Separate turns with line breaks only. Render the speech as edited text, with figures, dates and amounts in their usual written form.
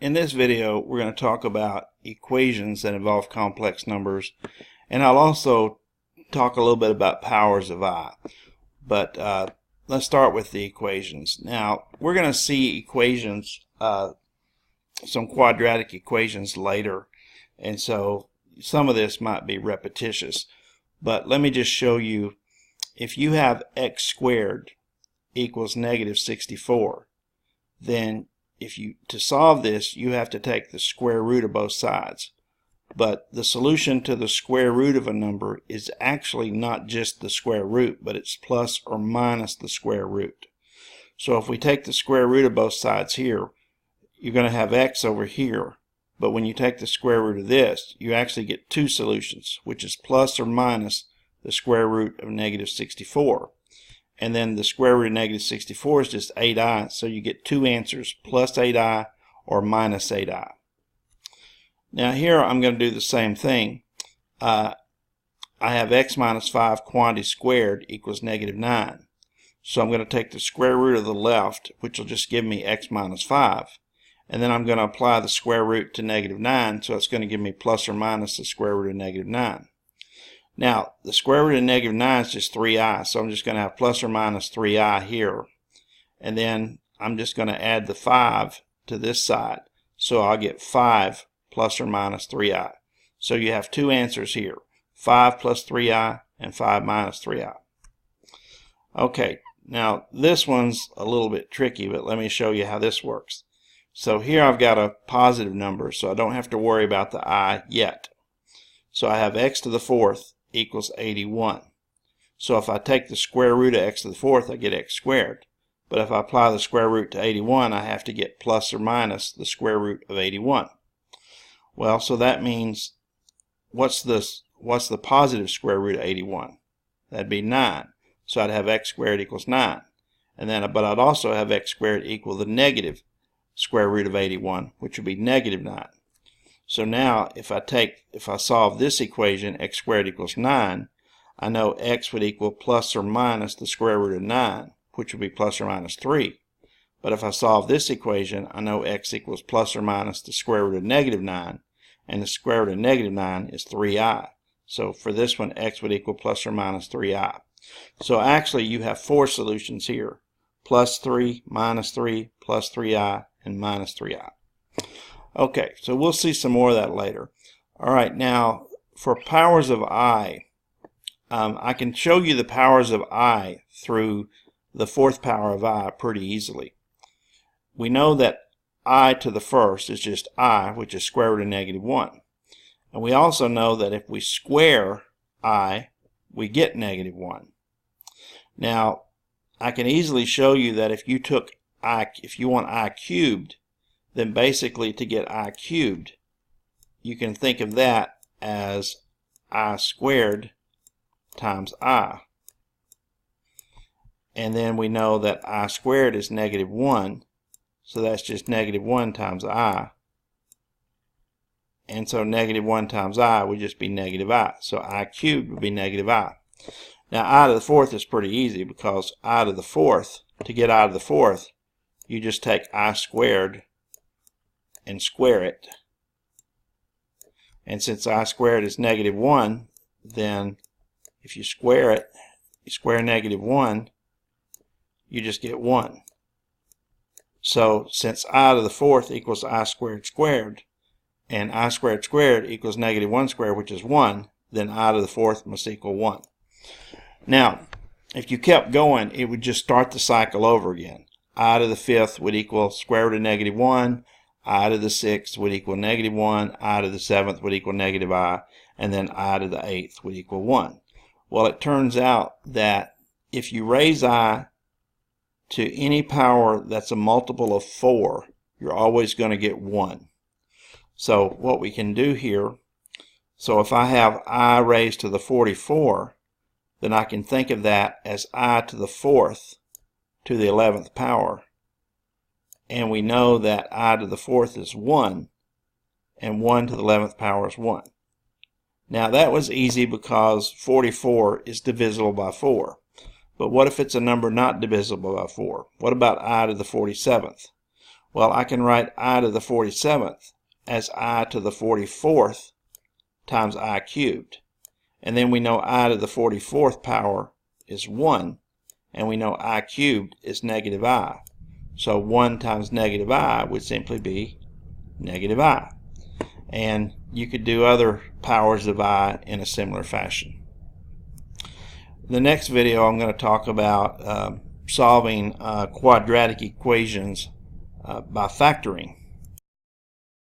In this video, we're going to talk about equations that involve complex numbers, and I'll also talk a little bit about powers of I. But let's start with the equations. Now, we're going to see equations, some quadratic equations later, and so some of this might be repetitious. But let me just show you, if you have x squared equals negative 64, then to solve this, you have to take the square root of both sides. But the solution to the square root of a number is actually not just the square root, but it's plus or minus the square root. So if we take the square root of both sides here, you're going to have x over here. But when you take the square root of this, you actually get two solutions, which is plus or minus the square root of negative 64. And then the square root of negative 64 is just 8i, so you get two answers, plus 8i or minus 8i. Now here I'm going to do the same thing. I have x minus 5 quantity squared equals negative 9. So I'm going to take the square root of the left, which will just give me x minus 5. And then I'm going to apply the square root to negative 9, so it's going to give me plus or minus the square root of negative 9. Now, the square root of negative 9 is just 3i, so I'm just going to have plus or minus 3i here. And then I'm just going to add the 5 to this side, so I'll get 5 plus or minus 3i. So you have two answers here, 5 plus 3i and 5 minus 3i. Okay, now this one's a little bit tricky, but let me show you how this works. So here I've got a positive number, so I don't have to worry about the I yet. So I have x to the fourth equals 81. So if I take the square root of x to the fourth, I get x squared. But if I apply the square root to 81, I have to get plus or minus the square root of 81. Well, so that means what's the positive square root of 81? That'd be 9. So I'd have x squared equals 9. And then, but I'd also have x squared equal the negative square root of 81, which would be negative 9. So now if I solve this equation, x squared equals 9, I know x would equal plus or minus the square root of 9, which would be plus or minus 3. But if I solve this equation, I know x equals plus or minus the square root of negative 9, and the square root of negative 9 is 3i. So for this one, x would equal plus or minus 3i. So actually you have four solutions here, plus 3, minus 3, plus 3i, and minus 3i. Okay, so we'll see some more of that later. All right, now for powers of I can show you the powers of I through the fourth power of I pretty easily. We know that I to the first is just I, which is square root of negative 1. And we also know that if we square I, we get negative 1. Now, I can easily show you that if you want I cubed, then basically to get I cubed, you can think of that as I squared times I. And then we know that I squared is negative 1, so that's just negative 1 times I. And so negative 1 times I would just be negative I. So I cubed would be negative I. Now I to the fourth is pretty easy, because I to the fourth, to get I to the fourth, you just take I squared and square it. And since I squared is negative 1, then if you square it, you square negative 1, you just get 1. So since I to the fourth equals I squared squared, and I squared squared equals negative 1 squared, which is 1, then I to the fourth must equal 1. Now, if you kept going, it would just start the cycle over again. I to the fifth would equal square root of negative 1, I to the sixth would equal negative 1, I to the seventh would equal negative I, and then I to the eighth would equal 1. Well, it turns out that if you raise I to any power that's a multiple of 4, you're always going to get 1. So what we can do here, so if I have I raised to the 44, then I can think of that as I to the fourth to the 11th power. And we know that I to the fourth is 1, and 1 to the 11th power is 1. Now that was easy because 44 is divisible by 4. But what if it's a number not divisible by 4? What about I to the 47th? Well, I can write I to the 47th as I to the 44th times I cubed. And then we know I to the 44th power is 1, and we know I cubed is negative I. So 1 times negative I would simply be negative I. And you could do other powers of I in a similar fashion. The next video I'm going to talk about solving quadratic equations by factoring.